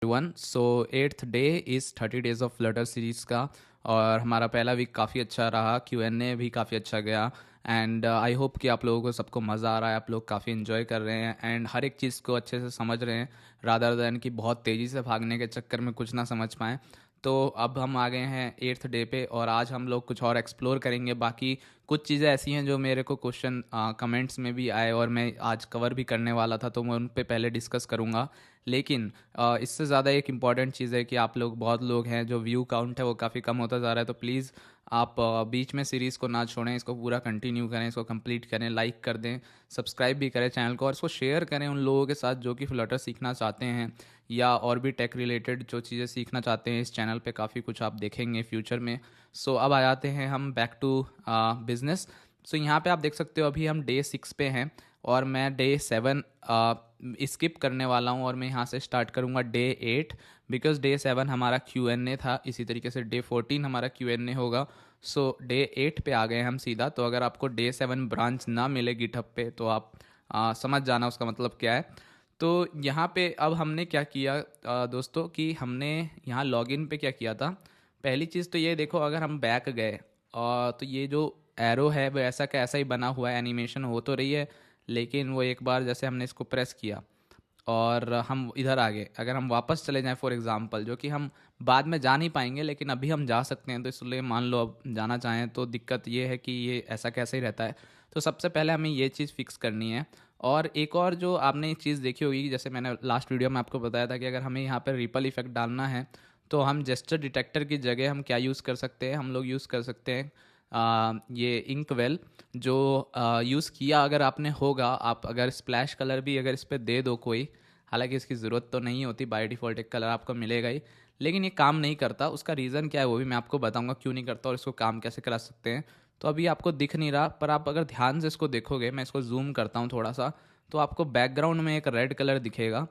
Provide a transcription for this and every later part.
Everyone. So 8th day is 30 days of Flutter series का। और हमारा पहला वीक काफ़ी अच्छा रहा, Q&A भी काफ़ी अच्छा गया। एंड आई होप कि आप लोगों को सबको मज़ा आ रहा है, आप लोग काफ़ी इन्जॉय कर रहे हैं एंड हर एक चीज़ को अच्छे से समझ रहे हैं, रादर दैन कि बहुत तेज़ी से भागने के चक्कर में कुछ ना समझ पाएँ। तो अब हम आ गए हैं 8th डे पे और आज हम लोग कुछ और एक्सप्लोर करेंगे। बाकी कुछ चीज़ें ऐसी हैं जो मेरे को क्वेश्चन कमेंट्स में भी आए और मैं आज कवर भी करने वाला था, तो मैं उन पे पहले डिस्कस करूँगा। लेकिन इससे ज़्यादा एक इम्पॉर्टेंट चीज़ है कि आप लोग बहुत लोग हैं जो व्यू काउंट है वो काफ़ी कम होता जा रहा है, तो प्लीज़ आप बीच में सीरीज़ को ना छोड़ें, इसको पूरा कंटिन्यू करें, इसको कंप्लीट करें, लाइक कर दें, सब्सक्राइब भी करें चैनल को और इसको शेयर करें उन लोगों के साथ जो कि फ्लटर सीखना चाहते हैं या और भी टेक रिलेटेड जो चीज़ें सीखना चाहते हैं। इस चैनल पे काफ़ी कुछ आप देखेंगे फ्यूचर में। सो अब आ जाते हैं हम बैक टू बिजनेस। सो यहाँ पे आप देख सकते हो अभी हम डे 6 पे हैं और मैं डे 7 स्किप करने वाला हूँ और मैं यहाँ से स्टार्ट करूँगा डे 8, बिकॉज डे 7 हमारा Q&A था। इसी तरीके से डे 14 हमारा Q&A होगा। सो डे 8 पे आ गए हम सीधा। तो अगर आपको डे 7 ब्रांच ना मिले गिटहब पे तो आप समझ जाना उसका मतलब क्या है। तो यहाँ पे अब हमने क्या किया दोस्तों कि हमने यहाँ लॉगिन पे क्या किया था। पहली चीज़ तो ये देखो, अगर हम बैक गए तो ये जो एरो है वो ऐसा का ऐसा ही बना हुआ है, एनिमेशन हो तो रही है लेकिन वो एक बार जैसे हमने इसको प्रेस किया और हम इधर आ गए, अगर हम वापस चले जाएं फॉर एग्जांपल, जो कि हम बाद में जा नहीं पाएंगे लेकिन अभी हम जा सकते हैं, तो इसलिए मान लो अब जाना चाहें तो दिक्कत ये है कि ये ऐसा कैसे ही रहता है। तो सबसे पहले हमें ये चीज़ फिक्स करनी है। और एक और जो आपने एक चीज़ देखी होगी, जैसे मैंने लास्ट वीडियो में आपको बताया था कि अगर हमें यहाँ पर रिपल इफेक्ट डालना है तो हम जेस्चर डिटेक्टर की जगह हम क्या यूज़ कर सकते हैं, हम लोग यूज़ कर सकते हैं ये इंकवेल जो यूज़ किया अगर आपने होगा। आप अगर स्प्लैश कलर भी अगर इस पर दे दो कोई, हालांकि इसकी ज़रूरत तो नहीं होती, बाय डिफ़ॉल्ट एक कलर आपको मिलेगा ही, लेकिन ये काम नहीं करता। उसका रीज़न क्या है वो भी मैं आपको बताऊंगा क्यों नहीं करता और इसको काम कैसे करा सकते हैं। तो अभी आपको दिख नहीं रहा, पर आप अगर ध्यान से इसको देखोगे, मैं इसको जूम करता हूँ थोड़ा सा, तो आपको बैकग्राउंड में एक रेड कलर दिखेगा,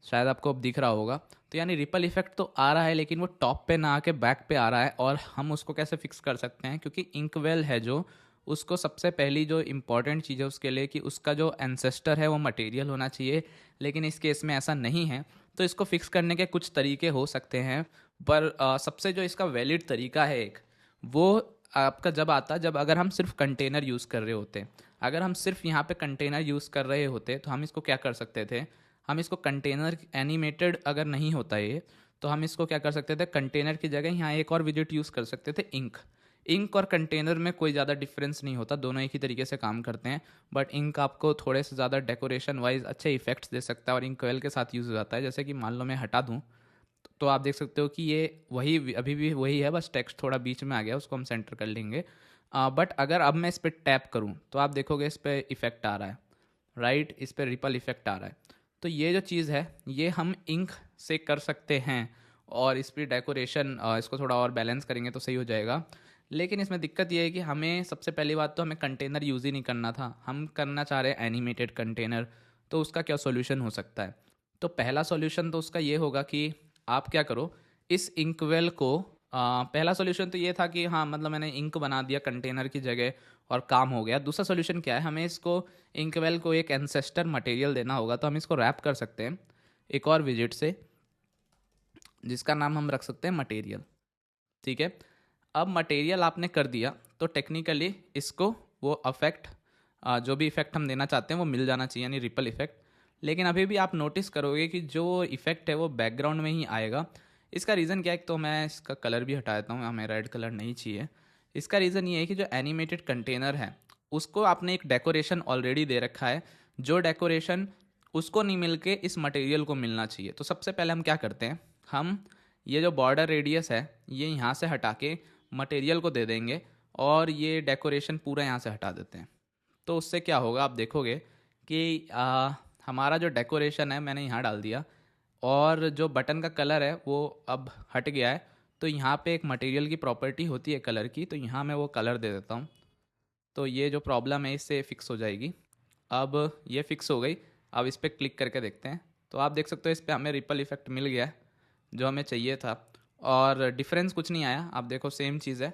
शायद आपको अब दिख रहा होगा। तो यानी रिपल इफेक्ट तो आ रहा है लेकिन वो टॉप पे ना आके बैक पे आ रहा है। और हम उसको कैसे फिक्स कर सकते हैं, क्योंकि इंकवेल है जो, उसको सबसे पहली जो इम्पॉर्टेंट चीज़ है उसके लिए कि उसका जो एंसेस्टर है वो मटेरियल होना चाहिए, लेकिन इस केस में ऐसा नहीं है। तो इसको फिक्स करने के कुछ तरीके हो सकते हैं, पर सबसे जो इसका वैलिड तरीका है एक, वो आपका जब आता जब अगर हम सिर्फ कंटेनर यूज़ कर रहे होते। अगर हम सिर्फ यहाँ पे कंटेनर यूज़ कर रहे होते तो हम इसको क्या कर सकते थे, हम इसको कंटेनर एनिमेटेड अगर नहीं होता ये, तो हम इसको क्या कर सकते थे, कंटेनर की जगह यहाँ एक और विजिट यूज़ कर सकते थे, इंक। इंक और कंटेनर में कोई ज़्यादा डिफरेंस नहीं होता, दोनों एक ही तरीके से काम करते हैं, बट इंक आपको थोड़े से ज़्यादा डेकोरेशन वाइज अच्छे इफेक्ट्स दे सकता है और इंक ऑयल के साथ यूज़ हो जाता है। जैसे कि मान लो मैं हटा दूँ तो आप देख सकते हो कि ये वही अभी भी वही है, बस टेक्स्ट थोड़ा बीच में आ गया, उसको हम सेंटर कर लेंगे। बट अगर अब मैं इस पर टैप करूँ तो आप देखोगे इस पर इफेक्ट आ रहा है, राइट, इस पर रिपल इफेक्ट आ रहा है। तो ये जो चीज़ है ये हम इंक से कर सकते हैं और इस पर डेकोरेशन इसको थोड़ा और बैलेंस करेंगे तो सही हो जाएगा। लेकिन इसमें दिक्कत ये है कि हमें सबसे पहली बात तो हमें कंटेनर यूज़ ही नहीं करना था, हम करना चाह रहे हैं एनिमेटेड कंटेनर। तो उसका क्या सॉल्यूशन हो सकता है? तो पहला सॉल्यूशन तो उसका ये होगा कि आप क्या करो, इस इंकवेल को पहला सॉल्यूशन तो ये था कि हाँ मतलब मैंने इंक बना दिया कंटेनर की जगह और काम हो गया। दूसरा सॉल्यूशन क्या है, हमें इसको इंकवेल को एक एंसेस्टर मटेरियल देना होगा, तो हम इसको रैप कर सकते हैं एक और विजिट से, जिसका नाम हम रख सकते हैं मटेरियल। ठीक है, अब मटेरियल आपने कर दिया तो टेक्निकली इसको वो अफेक्ट जो भी इफेक्ट हम देना चाहते हैं वो मिल जाना चाहिए, यानी रिपल इफेक्ट। लेकिन अभी भी आप नोटिस करोगे कि जो इफेक्ट है वो बैकग्राउंड में ही आएगा। इसका रीज़न क्या है, तो मैं इसका कलर भी हटा देता हूँ, हमें रेड कलर नहीं चाहिए। इसका रीज़न ये है कि जो एनिमेटेड कंटेनर है उसको आपने एक डेकोरेशन ऑलरेडी दे रखा है, जो डेकोरेशन उसको नहीं मिल के इस मटेरियल को मिलना चाहिए। तो सबसे पहले हम क्या करते हैं, हम ये जो बॉर्डर रेडियस है ये यहाँ से हटा के मटेरियल को दे देंगे और ये डेकोरेशन पूरा यहाँ से हटा देते हैं। तो उससे क्या होगा आप देखोगे कि हमारा जो डेकोरेशन है मैंने यहाँ डाल दिया और जो बटन का कलर है वो अब हट गया है। तो यहाँ पे एक मटेरियल की प्रॉपर्टी होती है कलर की, तो यहाँ मैं वो कलर दे देता हूँ। तो ये जो प्रॉब्लम है इससे फिक्स हो जाएगी। अब ये फिक्स हो गई, अब इस पर क्लिक करके देखते हैं तो आप देख सकते हो इस पर हमें रिपल इफेक्ट मिल गया है जो हमें चाहिए था और डिफरेंस कुछ नहीं आया, आप देखो सेम चीज़ है।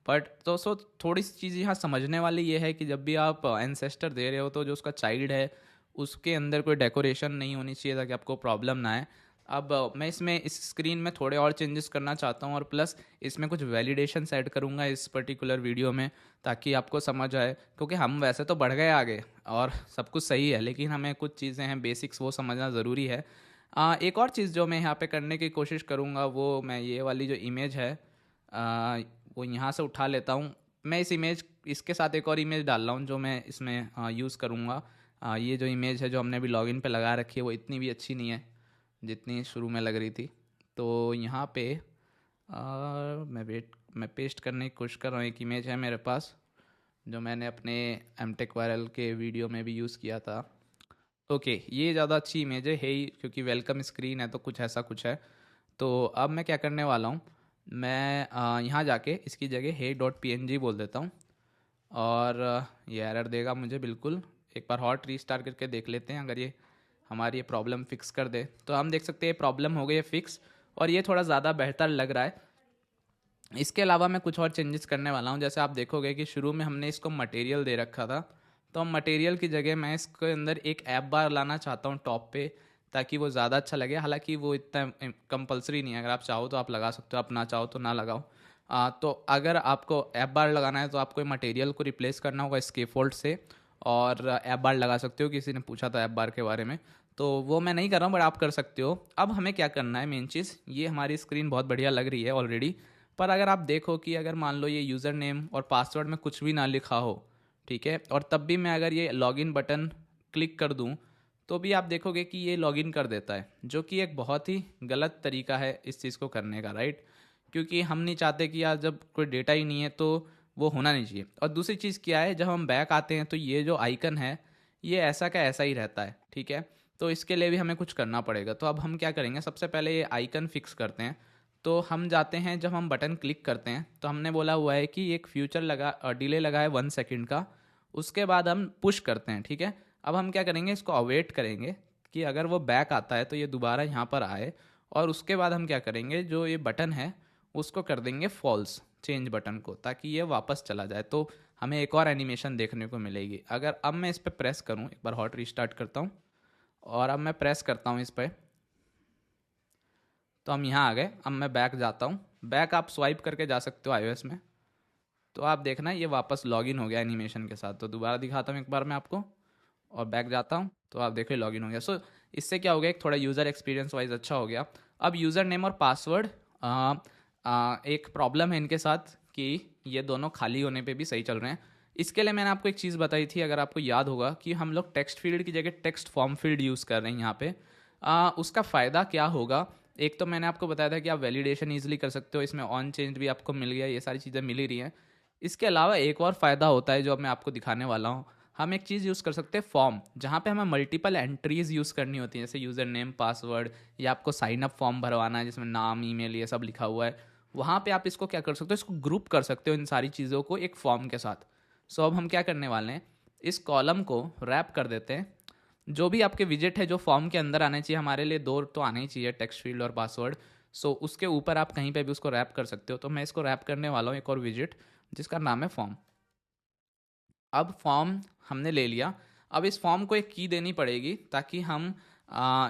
बट तो थोड़ी सी चीज़ यहाँ समझने वाली ये है कि जब भी आप एंसेस्टर दे रहे हो तो जो उसका चाइल्ड है उसके अंदर कोई डेकोरेशन नहीं होनी चाहिए ताकि आपको प्रॉब्लम ना आए। अब मैं इसमें इस स्क्रीन में थोड़े और चेंजेस करना चाहता हूँ, और प्लस इसमें कुछ वैलिडेशन ऐड करूँगा इस पर्टिकुलर वीडियो में, ताकि आपको समझ आए। क्योंकि हम वैसे तो बढ़ गए आगे और सब कुछ सही है, लेकिन हमें कुछ चीज़ें हैं बेसिक्स, वो समझना ज़रूरी है। एक और चीज़ जो मैं यहाँ पे करने की कोशिश करूँगा, वो मैं ये वाली जो इमेज है आ, वो यहाँ से उठा लेता हूँ। मैं इस इमेज इसके साथ एक और इमेज डाल रहा हूँ जो मैं इसमें यूज़ करूँगा। ये जो इमेज है जो हमने अभी लॉगिन पे लगा रखी है, वो इतनी भी अच्छी नहीं है जितनी शुरू में लग रही थी। तो यहाँ पे मैं पेस्ट करने की कोशिश कर रहा हूँ। एक इमेज है मेरे पास जो मैंने अपने एमटेक वायरल के वीडियो में भी यूज़ किया था। ओके, ये ज़्यादा अच्छी इमेज है ही, क्योंकि वेलकम स्क्रीन है तो कुछ ऐसा कुछ है। तो अब मैं क्या करने वाला हूँ, मैं यहाँ जाके इसकी जगह हे डॉट पी एन जी बोल देता हूँ, और ये एरर देगा मुझे बिल्कुल। एक बार हॉट रीस्टार्ट करके देख लेते हैं, अगर ये हमारी ये प्रॉब्लम फिक्स कर दे। तो हम देख सकते हैं प्रॉब्लम हो गई है फिक्स, और ये थोड़ा ज़्यादा बेहतर लग रहा है। इसके अलावा मैं कुछ और चेंजेस करने वाला हूँ। जैसे आप देखोगे कि शुरू में हमने इसको मटेरियल दे रखा था, तो हम मटेरियल की जगह मैं इसके अंदर एक ऐप बार लाना चाहता हूँ टॉप पे, ताकि वो ज़्यादा अच्छा लगे। हालांकि वो इतना कंपलसरी नहीं है, अगर आप चाहो तो आप लगा सकते हो, आप ना चाहो तो ना लगाओ। तो अगर आपको ऐप बार लगाना है तो आपको मटेरियल को रिप्लेस करना होगा स्केफोल्ड से, और ऐप बार लगा सकते हो। किसी ने पूछा था ऐप बार के बारे में, तो वो मैं नहीं कर रहा हूँ, बट आप कर सकते हो। अब हमें क्या करना है, मेन चीज़, ये हमारी स्क्रीन बहुत बढ़िया लग रही है ऑलरेडी, पर अगर आप देखो कि अगर मान लो ये यूज़र नेम और पासवर्ड में कुछ भी ना लिखा हो, ठीक है, और तब भी मैं अगर ये लॉगिन बटन क्लिक कर दूं, तो भी आप देखोगे कि ये लॉगिन कर देता है, जो कि एक बहुत ही गलत तरीका है इस चीज़ को करने का, राइट। क्योंकि हम नहीं चाहते कि यार जब कोई डेटा ही नहीं है तो वो होना नहीं चाहिए। और दूसरी चीज़ क्या है, जब हम बैक आते हैं तो ये जो आइकन है ये ऐसा का ऐसा ही रहता है, ठीक है। तो इसके लिए भी हमें कुछ करना पड़ेगा। तो अब हम क्या करेंगे, सबसे पहले ये आइकन फिक्स करते हैं। तो हम जाते हैं, जब हम बटन क्लिक करते हैं तो हमने बोला हुआ है कि एक फ्यूचर लगा डिले लगा है 1 सेकंड का। उसके बाद हम पुश करते हैं, ठीक है। अब हम क्या करेंगे, इसको अवेट करेंगे कि अगर वो बैक आता है तो ये दोबारा यहाँ पर आए, और उसके बाद हम क्या करेंगे, जो ये बटन है उसको कर देंगे फॉल्स, चेंज बटन को, ताकि ये वापस चला जाए। तो हमें एक और एनिमेशन देखने को मिलेगी। अगर अब मैं इस पर प्रेस करूँ, एक बार हॉट रीस्टार्ट करता हूँ, और अब मैं प्रेस करता हूँ इस पर, तो हम यहाँ आ गए। अब मैं बैक जाता हूँ। बैक आप स्वाइप करके जा सकते हो iOS में। तो आप देखना ये वापस लॉगिन हो गया एनिमेशन के साथ। तो दोबारा दिखाता हूँ एक बार मैं आपको, और बैक जाता हूँ, तो आप देखो लॉगिन हो गया। सो इससे क्या हो गया, एक थोड़ा यूज़र एक्सपीरियंस वाइज अच्छा हो गया। अब यूज़र नेम और पासवर्ड, एक प्रॉब्लम है इनके साथ कि ये दोनों खाली होने पे भी सही चल रहे हैं। इसके लिए मैंने आपको एक चीज़ बताई थी, अगर आपको याद होगा, कि हम लोग टेक्स्ट फील्ड की जगह टेक्स्ट फॉर्म फील्ड यूज़ कर रहे हैं यहाँ पे। उसका फ़ायदा क्या होगा, एक तो मैंने आपको बताया था कि आप वैलिडेशन ईजिली कर सकते हो, इसमें ऑन चेंज भी आपको मिल गया, ये सारी चीज़ें मिल ही रही हैं। इसके अलावा एक और फ़ायदा होता है जो अब मैं आपको दिखाने वाला हूँ। हम एक चीज़ यूज़ कर सकते हैं फॉर्म, जहाँ पे हमें मल्टीपल एंट्रीज़ यूज़ करनी होती हैं, जैसे यूज़र नेम, पासवर्ड, या आपको साइन अप फॉर्म भरवाना है जिसमें नाम, ईमेल, ये सब लिखा हुआ है। वहाँ पे आप इसको क्या कर सकते हो, इसको ग्रुप कर सकते हो इन सारी चीज़ों को एक फॉर्म के साथ। सो अब हम क्या करने वाले हैं, इस कॉलम को रैप कर देते हैं। जो भी आपके विजिट है जो फॉर्म के अंदर आने चाहिए, हमारे लिए दो तो आने ही चाहिए, टेक्स्ट फील्ड और पासवर्ड। सो उसके ऊपर आप कहीं पे भी उसको रैप कर सकते हो। तो मैं इसको रैप करने वाला हूँ एक और विजिट, जिसका नाम है फॉर्म। अब फॉर्म हमने ले लिया। अब इस फॉर्म को एक की देनी पड़ेगी, ताकि हम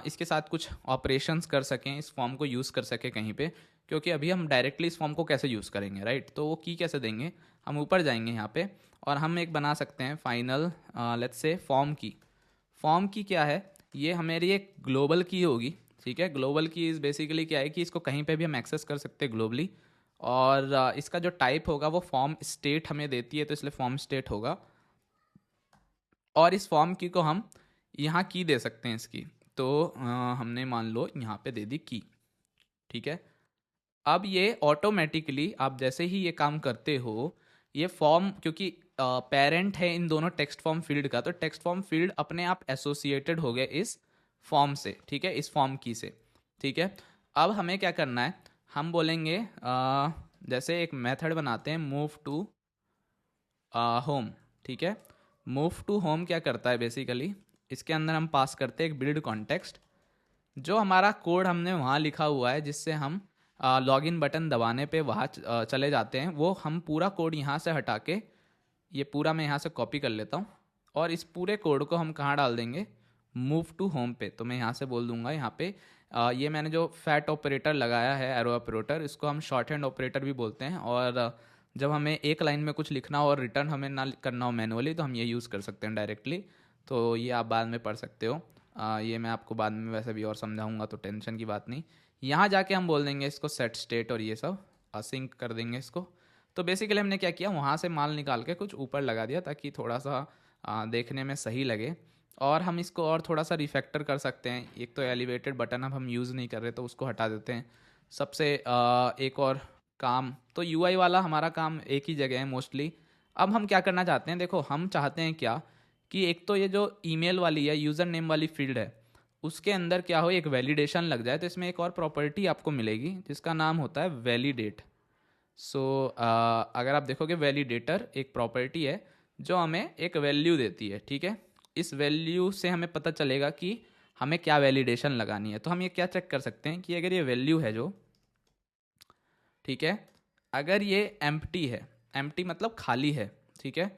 इसके साथ कुछ ऑपरेशंस कर सकें, इस फॉर्म को यूज़ कर सकें कहीं पे। क्योंकि अभी हम डायरेक्टली इस फॉर्म को कैसे यूज़ करेंगे, राइट। तो वो की कैसे देंगे, हम ऊपर जाएंगे यहाँ पे, और हम एक बना सकते हैं फाइनल, लेट्स से फॉर्म की। फॉर्म की क्या है, ये हमारी एक ग्लोबल की होगी, ठीक है। ग्लोबल की इज़ बेसिकली क्या है कि इसको कहीं पे भी हम एक्सेस कर सकते हैं ग्लोबली। और इसका जो टाइप होगा वो फॉर्म स्टेट हमें देती है, तो इसलिए फॉर्म स्टेट होगा। और इस फॉर्म की को हम यहाँ की दे सकते हैं इसकी। तो हमने मान लो यहाँ पे दे दी की, ठीक है। अब ये ऑटोमेटिकली आप जैसे ही ये काम करते हो, ये फॉर्म, क्योंकि पेरेंट है इन दोनों टेक्स्ट फॉर्म फील्ड का, तो टेक्स्ट फॉर्म फील्ड अपने आप एसोसिएटेड हो गए इस फॉर्म से, ठीक है, इस फॉर्म की से, ठीक है। अब हमें क्या करना है, हम बोलेंगे जैसे एक मेथड बनाते हैं, मूव टू होम, ठीक है। मूव टू होम क्या करता है बेसिकली, इसके अंदर हम पास करते हैं एक बिल्ड कॉन्टेक्स्ट। जो हमारा कोड हमने वहाँ लिखा हुआ है, जिससे हम लॉगिन बटन दबाने पे वहाँ चले जाते हैं, वो हम पूरा कोड यहाँ से हटा के, ये पूरा मैं यहाँ से कॉपी कर लेता हूँ, और इस पूरे कोड को हम कहाँ डाल देंगे, मूव टू होम पे। तो मैं यहाँ से बोल दूंगा यहाँ पे ये मैंने जो फैट ऑपरेटर लगाया है, एरो ऑपरेटर, इसको हम शॉर्ट हैंड ऑपरेटर भी बोलते हैं। और जब हमें एक लाइन में कुछ लिखना हो और रिटर्न हमें ना करना हो मैनुअली, तो हम ये यूज़ कर सकते हैं डायरेक्टली। तो ये आप बाद में पढ़ सकते हो। ये मैं आपको बाद में वैसे भी और समझाऊंगा, तो टेंशन की बात नहीं। यहाँ जाके हम बोल देंगे इसको सेट स्टेट और ये सब सिंक कर देंगे इसको। तो बेसिकली हमने क्या किया, वहाँ से माल निकाल के कुछ ऊपर लगा दिया ताकि थोड़ा सा देखने में सही लगे। और हम इसको और थोड़ा सा रिफैक्टर कर सकते हैं। एक तो एलिवेटेड बटन अब हम यूज़ नहीं कर रहे, तो उसको हटा देते हैं। सबसे एक और काम, तो यूआई वाला हमारा काम एक ही जगह है मोस्टली। अब हम क्या करना चाहते हैं, देखो हम चाहते हैं क्या कि एक तो ये जो ईमेल वाली है, यूज़र नेम वाली फील्ड है, उसके अंदर क्या हो, एक वैलिडेशन लग जाए। तो इसमें एक और प्रॉपर्टी आपको मिलेगी जिसका नाम होता है वैलिडेट। सो अगर आप देखोगे, वैलिडेटर एक प्रॉपर्टी है जो हमें एक वैल्यू देती है, ठीक है। इस वैल्यू से हमें पता चलेगा कि हमें क्या वैलिडेशन लगानी है। तो हम ये क्या चेक कर सकते हैं कि अगर ये वैल्यू है जो, ठीक है, अगर ये एम्प्टी है, एम्प्टी मतलब खाली है, ठीक है,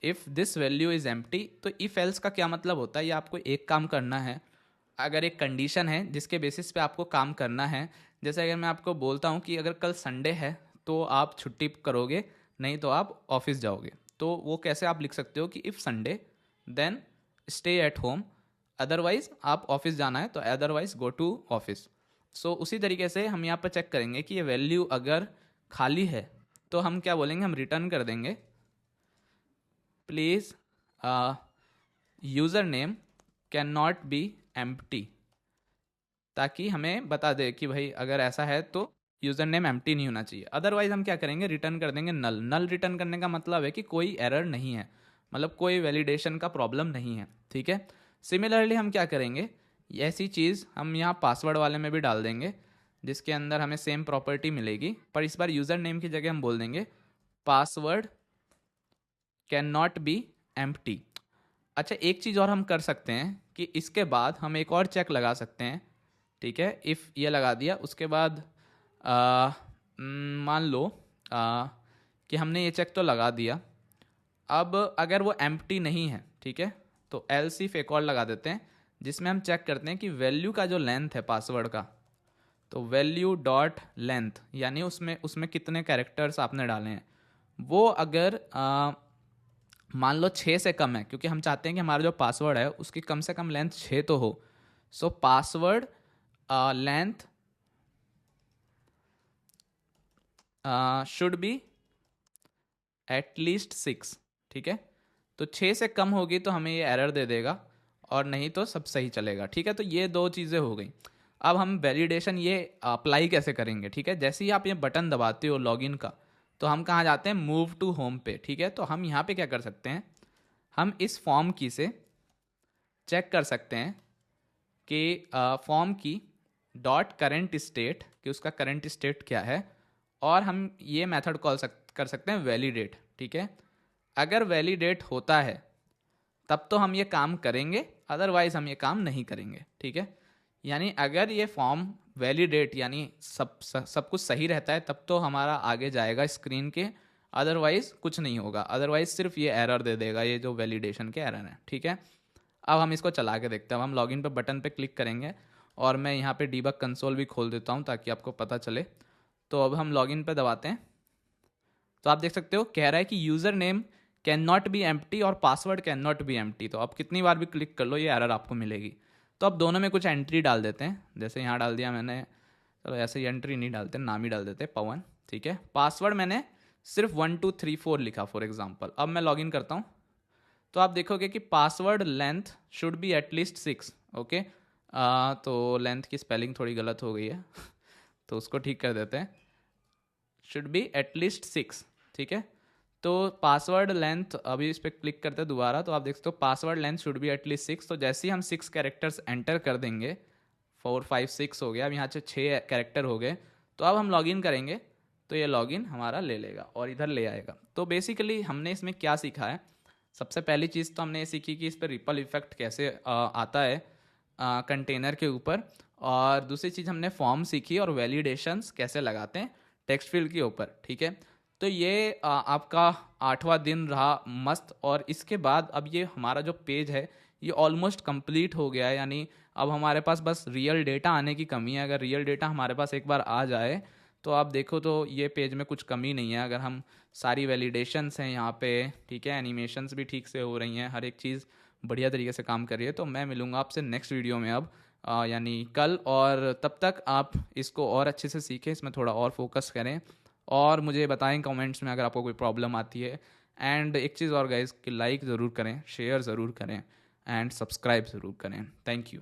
if this value is empty, तो इफ़ एल्स का क्या मतलब होता है, ये आपको एक काम करना है। अगर एक कंडीशन है जिसके बेसिस पे आपको काम करना है, जैसे अगर मैं आपको बोलता हूँ कि अगर कल संडे है तो आप छुट्टी करोगे, नहीं तो आप ऑफिस जाओगे, तो वो कैसे आप लिख सकते हो कि if Sunday then stay at home, otherwise आप ऑफिस जाना है तो otherwise go to office. So उसी तरीके से हम यहाँ पर चेक करेंगे कि ये वैल्यू अगर खाली है तो हम क्या बोलेंगे, हम रिटर्न कर देंगे please user name cannot be empty, ताकि हमें बता दे कि भाई अगर ऐसा है तो यूज़र नेम एम्प्टी नहीं होना चाहिए। अदरवाइज हम क्या करेंगे, रिटर्न कर देंगे नल। नल रिटर्न करने का मतलब है कि कोई एरर नहीं है, मतलब कोई वैलिडेशन का प्रॉब्लम नहीं है, ठीक है। सिमिलरली हम क्या करेंगे, ऐसी चीज़ हम यहाँ पासवर्ड वाले में भी डाल देंगे, जिसके अंदर हमें सेम प्रॉपर्टी मिलेगी, पर इस बार यूज़र नेम की जगह हम बोल देंगे password cannot be empty. अच्छा, एक चीज़ और हम कर सकते हैं कि इसके बाद हम एक और चेक लगा सकते हैं, ठीक है। इफ़ ये लगा दिया, उसके बाद मान लो कि हमने ये चेक तो लगा दिया। अब अगर वो एम्प्टी नहीं है, ठीक है, तो एल्स इफ एक और लगा देते हैं, जिसमें हम चेक करते हैं कि वैल्यू का जो लेंथ है पासवर्ड का, तो वैल्यू डॉट लेंथ, यानी उसमें उसमें कितने कैरेक्टर्स आपने डाले हैं, वो अगर मान लो 6 से कम है, क्योंकि हम चाहते हैं कि हमारा जो पासवर्ड है उसकी कम से कम लेंथ 6 तो हो। सो password length should be at least 6, ठीक है। तो 6 से कम होगी तो हमें ये एरर दे देगा, और नहीं तो सब सही चलेगा, ठीक है। तो ये दो चीज़ें हो गई। अब हम वैलिडेशन ये अप्लाई कैसे करेंगे, ठीक है। जैसे ही आप ये बटन दबाते हो लॉगिन का, तो हम कहाँ जाते हैं, मूव टू होम पे, ठीक है। तो हम यहाँ पे क्या कर सकते हैं, हम इस फॉर्म की से चेक कर सकते हैं कि फॉर्म की डॉट करेंट स्टेट, कि उसका करंट स्टेट क्या है, और हम ये मेथड कॉल कर सकते हैं वैलिडेट, ठीक है। अगर वैलिडेट होता है तब तो हम ये काम करेंगे, अदरवाइज हम ये काम नहीं करेंगे, ठीक है। यानी अगर ये फॉर्म वैलिडेट यानी सब कुछ सही रहता है तब तो हमारा आगे जाएगा स्क्रीन के, अदरवाइज कुछ नहीं होगा, अदरवाइज सिर्फ ये एरर दे देगा, ये जो वैलिडेशन के एरर हैं, ठीक है। अब हम इसको चला के देखते हैं। अब हम लॉगिन पे बटन पे क्लिक करेंगे, और मैं यहाँ पे डीबग कंसोल भी खोल देता हूँ ताकि आपको पता चले। तो अब हम लॉगिन पे दबाते हैं, तो आप देख सकते हो कह रहा है कि user name cannot be empty और password cannot be empty. तो आप कितनी बार भी क्लिक कर लो ये एरर आपको मिलेगी। तो अब दोनों में कुछ एंट्री डाल देते हैं, जैसे यहाँ डाल दिया मैंने, चलो ऐसे ही एंट्री नहीं डालते, नाम ही डाल देते पवन, ठीक है। पासवर्ड मैंने सिर्फ 1234 लिखा फॉर एग्जाम्पल। अब मैं लॉगिन करता हूँ, तो आप देखोगे कि password length should be at least 6, okay. तो लेंथ की स्पेलिंग थोड़ी गलत हो गई है तो उसको ठीक कर देते हैं, शुड बी एटलीस्ट 6, ठीक है। तो पासवर्ड लेंथ, अभी इस पर क्लिक करते हैं दोबारा, तो आप देख सकते हो password length should be at least 6। तो जैसे ही हम 6 कैरेक्टर्स एंटर कर देंगे, 4 5 6 हो गया, अब यहाँ से 6 कैरेक्टर हो गए, तो अब हम लॉगिन करेंगे तो ये लॉगिन हमारा ले लेगा और इधर ले आएगा। तो बेसिकली हमने इसमें क्या सीखा है, सबसे पहली चीज़ तो हमने ये सीखी कि इस पर रिपल इफेक्ट कैसे आता है कंटेनर के ऊपर, और दूसरी चीज़ हमने फॉर्म सीखी और वैलिडेशंस कैसे लगाते हैं टेक्स्ट फील्ड के ऊपर, ठीक है। तो ये आपका 8वां दिन रहा मस्त। और इसके बाद अब ये हमारा जो पेज है ये ऑलमोस्ट कंप्लीट हो गया है, यानी अब हमारे पास बस रियल डेटा आने की कमी है। अगर रियल डेटा हमारे पास एक बार आ जाए तो आप देखो तो ये पेज में कुछ कमी नहीं है। अगर हम सारी वैलिडेशंस हैं यहाँ पे, ठीक है, एनिमेशंस भी ठीक से हो रही हैं, हर एक चीज़ बढ़िया तरीके से काम कर रही है, तो मैं मिलूँगा आपसे नेक्स्ट वीडियो में अब, यानी कल। और तब तक आप इसको और अच्छे से सीखें, इसमें थोड़ा और फोकस करें, और मुझे बताएं कमेंट्स में अगर आपको कोई प्रॉब्लम आती है। एंड एक चीज़ और गाइस, कि लाइक ज़रूर करें, शेयर ज़रूर करें, एंड सब्सक्राइब ज़रूर करें। Thank you.